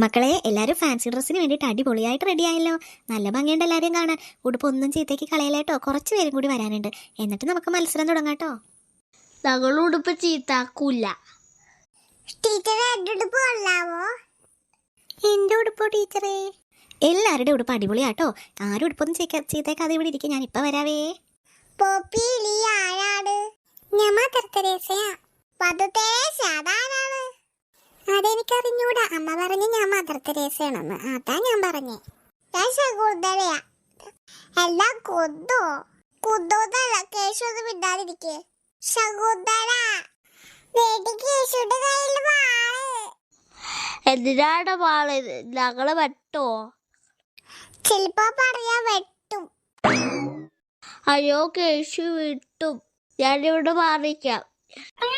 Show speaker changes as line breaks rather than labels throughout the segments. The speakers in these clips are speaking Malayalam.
മക്കളെ, എല്ലാവരും ഫാൻസി ഡ്രസ്സിന് വേണ്ടിയിട്ട് അടിപൊളിയായിട്ട് റെഡി ആയല്ലോ. നല്ല ഭംഗിയുണ്ട് എല്ലാവരെയും കാണാൻ. ഉടുപ്പ് ഒന്നും ചീത്തേക്ക് കളയലേട്ടോ, കുറച്ച് പേരും കൂടി വരാനുണ്ട്. എന്നിട്ട് നമുക്ക് മത്സരം തുടങ്ങാട്ടോ.
ഞങ്ങൾ ഉടുപ്പ് ചീത്താക്കൂല.
എന്റെ ഉടുപ്പോ ടീച്ചറേ? എല്ലാവരുടെ ഉടുപ്പ് അടിപൊളിയാട്ടോ. ആരും ഉടുപ്പൊന്നും ചീത്തേക്കാതെ ഇവിടെ ഇരിക്കും. ഞാൻ ഇപ്പൊ വരാവേ.
അതെനിക്കറിഞ്ഞൂടാ. അമ്മ പറഞ്ഞു ഞാൻ മദർ തെരേസയാണെന്ന്. അതാ ഞാൻ പറഞ്ഞേ. ഞാൻ ശകുന്തളയാ. എല്ലാം കുന്തോന്നല്ല. കേശു ഒന്ന് മിണ്ടാതിരിക്കേ. ശകുന്തള, കേശുന്റെ കയ്യിൽ വാള്.
എന്തിനാണ് വാള്? ഞങ്ങള് വെട്ടോ?
ചിലപ്പോ പറയാ വെട്ടും.
അയ്യോ, കേശു വിട്ടും. ഞാനിവിടെ മാറിക്കാം.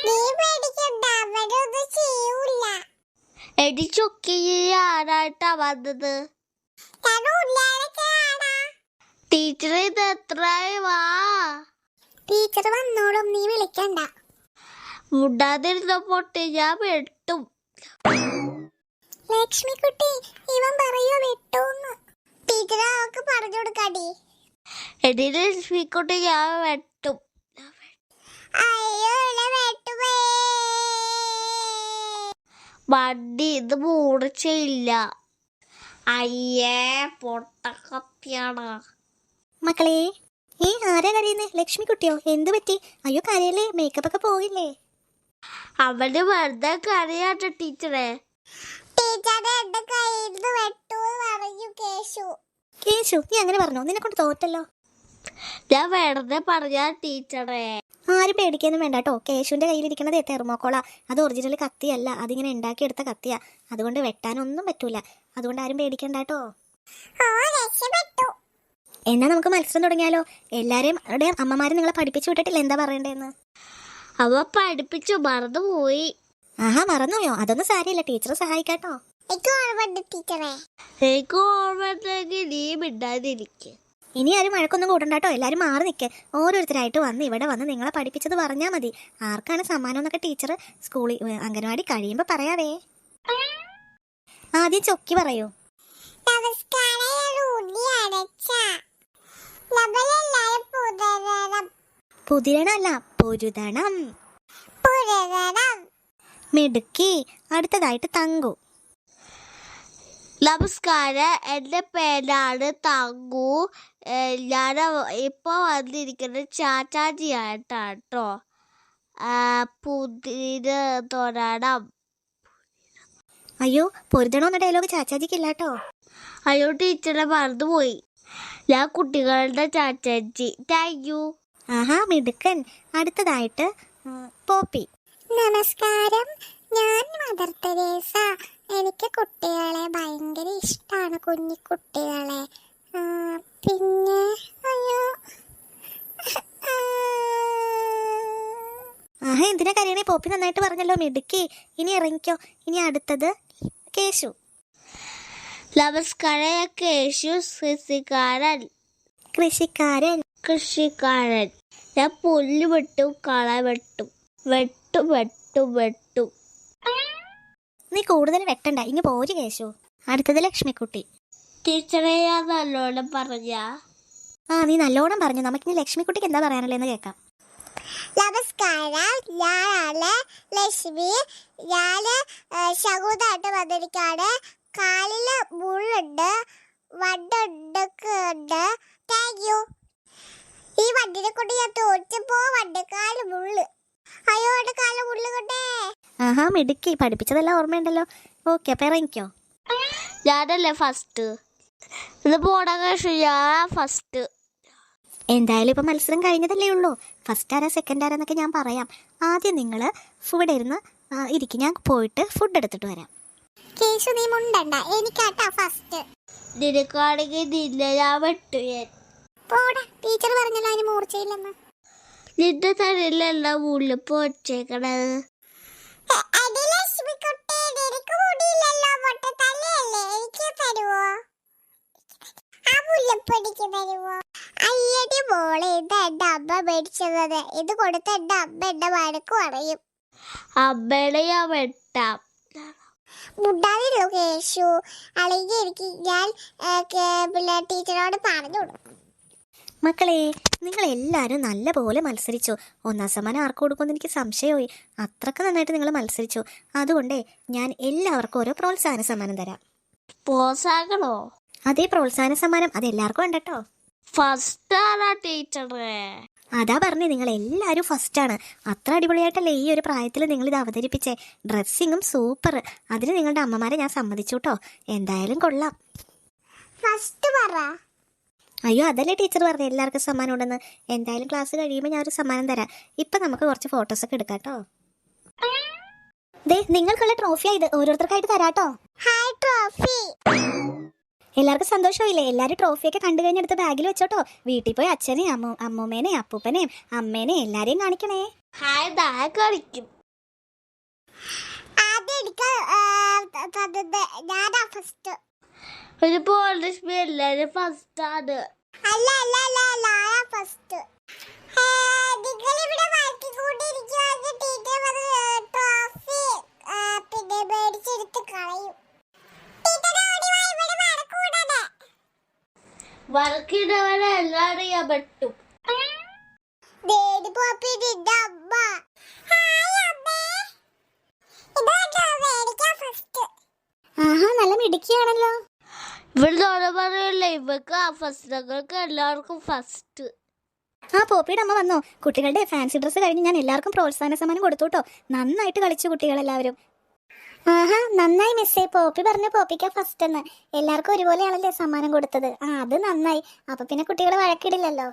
നീ പേടിക്കണ്ട, അവരൊന്നും ചെയ്യൂല.
എനിച്ചൊക്കെ ആരായിട്ടാ വന്നത്? ടീച്ചർ ഇത് എത്രയായി? വാ,
ടീച്ചർ വന്നോളും, നീ വിളിക്കണ്ട.
മുണ്ടാതിരുന്ന പൊട്ടി ഞാൻ വെട്ടും.
ലക്ഷ്മിക്കുട്ടി, ഇവൻ പറയോ വെട്ടൂന്ന്. ടീച്ചർ അവർക്ക് പറഞ്ഞു കൊടുക്കാടി.
എടി ലക്ഷ്മിക്കുട്ടി, ഞാൻ വെട്ടും.
അയ്യോ, വെട്ടുമേ.
വണ്ടി ഇത് മൂർച്ചയില്ല. അയ്യേ, പൊട്ടക്കത്തിയാണ്.
മക്കളെ, ആരാ കരയുന്നേ? ലക്ഷ്മി കുട്ടിയോ? എന്ത് പറ്റി? അയ്യോ, കരയല്ലേ, മേക്കപ്പ് ഒക്കെ പോയില്ലേ?
അവന് വെറുതെ കരയാട്ടോ ടീച്ചറെ.
ടീച്ചറെ എന്റെ കയ്യിൽ നിന്ന് വെട്ടൂന്ന് പറഞ്ഞു കേശു.
കേശു, നീ അങ്ങനെ പറഞ്ഞോ? നിന്നെ കൊണ്ട് തോറ്റല്ലോ.
ഞാൻ വെറുതെ പറഞ്ഞ ടീച്ചറെ.
ആരും പേടിക്കൊന്നും വേണ്ട കേട്ടോ. കേശുവിന്റെ കയ്യിലിരിക്കുന്നത് തെർമോക്കോളാ. അത് ഒറിജിനൽ കത്തിയല്ല, അതിങ്ങനെ ഉണ്ടാക്കിയെടുത്ത കത്തിയാ. അതുകൊണ്ട് വെട്ടാനൊന്നും പറ്റൂല. അതുകൊണ്ട് ആരും പേടിക്കണ്ട കേട്ടോ. എന്നാ നമുക്ക് മത്സരം തുടങ്ങിയാലോ? എല്ലാരെയും അമ്മമാരും നിങ്ങളെ പഠിപ്പിച്ചു വിട്ടിട്ടില്ല എന്താ പറയണ്ടേന്ന്?
അവ പഠിപ്പിച്ചു, മറന്നുപോയി.
ആഹാ, മറന്നുപോയോ? അതൊന്നും സാരിയല്ല, ടീച്ചർ സഹായിക്കാട്ടോ.
എനിക്ക് ഓർമ്മ നീ മിണ്ടാതിരിക്കെ.
ഇനി ആരും വഴക്കൊന്നും കൂട്ടണ്ടാട്ടോ. എല്ലാരും മാറി നിൽക്കേ. ഓരോരുത്തരായിട്ട് വന്ന് ഇവിടെ വന്ന് നിങ്ങളെ പഠിപ്പിച്ചത് പറഞ്ഞാൽ മതി. ആർക്കാണ് സമ്മാനം എന്നൊക്കെ ടീച്ചർ സ്കൂളിൽ അംഗൻവാടി കഴിയുമ്പോ പറയാവേ. ആദ്യം ചൊക്കി പറയൂ. പുതിരണല്ല, പൊരുതണം. മിടുക്കി. അടുത്തതായിട്ട് തങ്കു.
നമസ്കാരം, എൻ്റെ പേരാണ് തങ്കു. ഞാൻ ഇപ്പൊ വന്നിരിക്കുന്നത് ചാച്ചാജിയായിട്ടാട്ടോ. പുതിന തൊടണം.
അയ്യോ, പൊരുതണമെന്ന ഡയലോഗ് ചാച്ചാജിക്ക് ഇല്ലാട്ടോ.
അയ്യോ, ടീച്ചറെ മറന്നുപോയി. ഞാൻ കുട്ടികളുടെ ചാച്ചാജി. Thank you.
ആഹാ, മിടുക്കൻ. അടുത്തതായിട്ട് പോപ്പി.
നമസ്കാരം, ഞാൻ മദർ തെരേസ. എനിക്ക് കുട്ടികളെ ഭയങ്കര ഇഷ്ടമാണ്, കുഞ്ഞിക്കുട്ടികളെ. പിന്നെ അയ്യോ,
ആഹാ, എന്തിനാ കരയണേ? പോപ്പി നന്നായിട്ട് പറഞ്ഞല്ലോ, മിടുക്കി. ഇനി ഇറങ്ങിക്കോ. ഇനി അടുത്തത് കേശു.
നമസ്കാരം, കേശു.
കൃഷിക്കാരൻ.
ഞാൻ പുല്ല് വെട്ടും, കള വെട്ടും. വെട്ടും.
നീ കൂടുതൽ വെട്ടണ്ട, ഇങ്ങ് പോര് കേശു. അടുത്തത് ലക്ഷ്മിക്കുട്ടി.
ടീച്ചറെ, ഞാൻ നല്ലോണം പറഞ്ഞ.
നീ നല്ലോണം പറഞ്ഞു. നമുക്കിനി ലക്ഷ്മിക്കുട്ടിക്ക് എന്താ പറയാനുള്ളത് എന്ന് കേൾക്കാം.
നമസ്കാരം, ഞാനാണ് ലക്ഷ്മി. ഞാൻ ശകുതായിട്ട് വന്നിരിക്കാണ്. കാലില് മുള്ളുണ്ട്, വണ്ടുണ്ട്. Thank you. ഈ വണ്ടിനെ കൊണ്ട് ഞാൻ തോറ്റപ്പോ വണ്ടിക്കാല് മുള്ളു. അയ്യോ, എന്റെ കാല് മുള്ളു കൊണ്ടേ.
ആഹാ, മിടുക്കി. പഠിപ്പിച്ചതെല്ലാം ഓർമ്മയുണ്ടല്ലോ. ഓക്കെ, അപ്പൊ ഇറങ്ങിക്കോ.
ഞാനല്ലേ ഫസ്റ്റ്? ഇത് പോണ കേശു, ഞാൻ ഫസ്റ്റ്.
എന്തായാലും ഇപ്പൊ മത്സരം കഴിഞ്ഞതല്ലേ ഉള്ളൂ. ഫസ്റ്റ് ആരാ സെക്കൻഡ് ആരാന്നൊക്കെ ഞാൻ പറയാം. ആദ്യം നിങ്ങൾ ഇവിടെ ഇരുന്ന് ഇരിക്കും. ഞാൻ പോയിട്ട് ഫുഡ് എടുത്തിട്ട് വരാം.
കേശു, നീ മുണ്ടണ്ട, എനിക്കാട്ടാ ഫസ്റ്റ്.
നിനക്കാണെങ്കിൽ നിന്നെ ഞാൻ വെട്ടുകയാൻ.
പോടാ, ടീച്ചർ പറഞ്ഞല്ലോ അതിന് മൂർച്ചയില്ലെന്ന്.
നിന്റെ തലയിലല്ല മുള്ളിപ്പോ വെച്ചേക്കണത്.
അയ്യടി മോളെ, ഇത് എന്റെ അമ്മ മേടിച്ചത്. ഇത് കൊടുത്ത എന്റെ അമ്മ എന്റെ വഴക്ക് പറയും.
അമ്മേടെ ഞാൻ വെട്ടാം.
മുണ്ടാതിരുന്നു കേശു. അല്ലെങ്കിൽ എനിക്ക് ഞാൻ പിന്നെ ടീച്ചറോട് പറഞ്ഞു കൊടുക്കും.
മക്കളെ, നിങ്ങൾ എല്ലാവരും നല്ലപോലെ മത്സരിച്ചു. 1ാം സമ്മാനം ആർക്ക് കൊടുക്കുമെന്ന് എനിക്ക് സംശയമായി. അത്രക്ക് നന്നായിട്ട് നിങ്ങൾ മത്സരിച്ചു. അതുകൊണ്ടേ ഞാൻ എല്ലാവർക്കും ഓരോ പ്രോത്സാഹന സമ്മാനം തരാം.
പ്രോത്സാഹനോ?
അതേ, പ്രോത്സാഹന സമ്മാനം. അത് എല്ലാവർക്കും ഉണ്ട് കേട്ടോ.
ഫസ്റ്റ് ആണോ ടീച്ചറെ?
അതാ പറഞ്ഞേ, നിങ്ങൾ എല്ലാവരും ഫസ്റ്റാണ്. അത്ര അടിപൊളിയായിട്ടല്ലേ ഈ ഒരു പ്രായത്തിൽ നിങ്ങളിത് അവതരിപ്പിച്ചേ. ഡ്രസ്സിങ്ങും സൂപ്പർ. അതിന് നിങ്ങളുടെ അമ്മമാരെ ഞാൻ സമ്മതിച്ചു കേട്ടോ. എന്തായാലും കൊള്ളാം.
ഫസ്റ്റ് പറ.
അയ്യോ, അതല്ലേ ടീച്ചർ പറഞ്ഞു എല്ലാവർക്കും സമ്മാനം ഉണ്ടെന്ന്. എന്തായാലും ക്ലാസ് കഴിയുമ്പോൾ ഞാൻ ഒരു സമ്മാനം തരാം. ഇപ്പം നമുക്ക് കുറച്ച് ഫോട്ടോസൊക്കെ എടുക്കാം കേട്ടോ. ദേ, നിങ്ങൾക്കുള്ള ട്രോഫിയാ ഇത്. ഓരോരുത്തർക്കായിട്ട് തരാട്ടോ.
Hi trophy.
എല്ലാവർക്കും സന്തോഷമായില്ലേ? എല്ലാവരും ട്രോഫിയൊക്കെ കണ്ടു കഴിഞ്ഞെടുത്ത് ബാഗിൽ വെച്ചോട്ടോ. വീട്ടിൽ പോയി അച്ഛനെയും അമ്മൂമ്മേനെയും അപ്പൂപ്പനെയും അമ്മേനെയും എല്ലാരെയും കാണിക്കണേ.
ഹായ് ദാ കളിക്കും.
ആദ്യം എടുക്കാൻ ഞാനാ ഫസ്റ്റ്.
ഒരു പോളിഷ് എല്ലാരും ഫസ്റ്റ് ആണ്.
അല്ല ഞാനാ ഫസ്റ്റ്. നിങ്ങൾ ഇവിടെ വായിക്കൊണ്ടിരിക്കുവാണെങ്കിൽ ടീച്ചർ ട്രോഫി പിന്നെ മേടിച്ചെടുത്ത് കളയും.
വർക്കിടവരെ എല്ലാരും ഞാൻ പറ്റും.
ആഹാ, നല്ല മിടുക്കിയാണല്ലോ.
ഇവിടെ തോടെ പറയല്ലേ ഇവർക്ക് ഫസ്റ്റ്, ഞങ്ങൾക്ക് എല്ലാവർക്കും ഫസ്റ്റ്.
ആ, പോപ്പിയുടെ അമ്മ വന്നോ? കുട്ടികളുടെ ഫാൻസി ഡ്രസ്സ് കഴിഞ്ഞ് ഞാൻ എല്ലാവർക്കും പ്രോത്സാഹന സമ്മാനം കൊടുത്തു കേട്ടോ. നന്നായിട്ട് കളിച്ചു കുട്ടികളെല്ലാവരും. ആഹാ, നന്നായി മിസ്സേ. പോപ്പി പറഞ്ഞു പോപ്പിക്കാ ഫസ്റ്റ് എന്ന്. എല്ലാവർക്കും ഒരുപോലെയാണല്ലേ സമ്മാനം കൊടുത്തത്. അത് നന്നായി. അപ്പൊ പിന്നെ കുട്ടികൾ വഴക്കിടില്ലല്ലോ.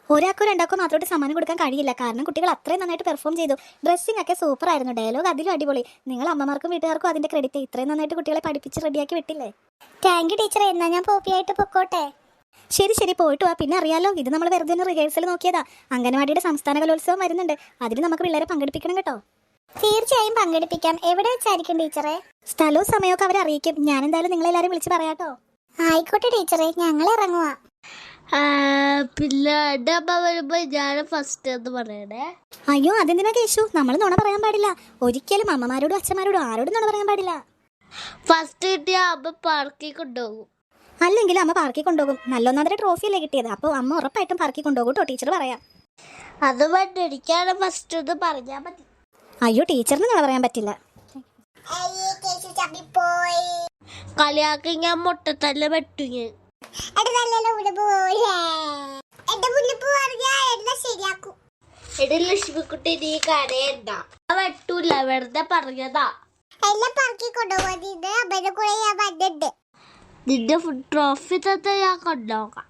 ഒരാൾക്കോ രണ്ടാൾക്കോ മാത്രമായിട്ട് സമ്മാനം കൊടുക്കാൻ കഴിയില്ല. കാരണം കുട്ടികൾ അത്രയും നന്നായിട്ട് പെർഫോം ചെയ്തു. ഡ്രസ്സിംഗ് ഒക്കെ സൂപ്പർ ആയിരുന്നു. ഡയലോഗ് അതിലും അടിപൊളി. നിങ്ങൾ അമ്മമാർക്കും വീട്ടുകാർക്കും അതിന്റെ ക്രെഡിറ്റ്. ഇത്രയും നന്നായിട്ട് കുട്ടികളെ പഠിപ്പിച്ച് റെഡിയാക്കി വിട്ടില്ലേ. താങ്ക് യു ടീച്ചറെ. എന്നാ ഞാൻ പോപ്പിയായിട്ട് പൊക്കോട്ടെ. ശരി, പോയിട്ട് വാ. പിന്നെ അറിയാലോ, ഇത് നമ്മൾ വെറുതെ ഒന്ന് റിഹേഴ്സൽ നോക്കിയതാ. അംഗനവാടിയുടെ സംസ്ഥാന കലോത്സവം വരുന്നുണ്ട്. അതിന് നമുക്ക് പിള്ളേരെ പങ്കെടുപ്പിക്കണം കേട്ടോ.
തീർച്ചയായും പങ്കെടുപ്പിക്കാം. എവിടെ വെച്ചായിരിക്കും ടീച്ചറെ?
സ്ഥലവും സമയമൊക്കെ അവരെ അറിയിക്കും. ഞാൻ എന്തായാലും നിങ്ങളെല്ലാവരും വിളിച്ച് പറയാട്ടോ.
ആയിക്കോട്ടെ ടീച്ചറെ, ഞങ്ങൾ ഇറങ്ങുവാ.
പിന്നെ എന്റെ അമ്മ വരുമ്പോ ഞാൻ ഫസ്റ്റ് എന്ന് പറയണേ.
അയ്യോ, അതെന്തിനാ കേശു? നമ്മൾ നുണ പറയാൻ പാടില്ല. ഒരിക്കലും അമ്മമാരോടും അച്ഛന്മാരോടും ആരോടും നുണ പറയാൻ പാടില്ല.
ഫസ്റ്റ് കിട്ടിയ അമ്മ പാർക്കിൽ കൊണ്ടുപോകും.
അല്ലെങ്കിൽ അമ്മ പാർക്കിൽ കൊണ്ടുപോകും. നല്ലൊന്നാമത്തെ ട്രോഫിയല്ലേ കിട്ടിയത്. അപ്പോൾ അമ്മ ഉറപ്പായിട്ടും പാർക്കിൽ കൊണ്ടുപോകും കേട്ടോ. ടീച്ചർ പറയാം.
അത് വേണ്ട, എനിക്കാണ് ഫസ്റ്റ് എന്ന് പറഞ്ഞാൽ മതി.
അയ്യോ, ടീച്ചറിന് നുണ പറയാൻ പറ്റില്ല.
കളിയാക്കി ഞാൻ മുട്ടത്തല്ല വെട്ടു ഞാൻ. എടി ലക്ഷ്മിക്കുട്ടി, നീ കരയണ്ട. വെട്ടൂല, വെറുതെ പറഞ്ഞതാ.
എല്ലാം പറക്കി കൊണ്ടുപോകാൻ കൂടെ ഞാൻ വന്നിട്ടുണ്ട്.
നിന്റെ ട്രോഫി തന്നെ ഞാൻ കൊണ്ടുപോകാം.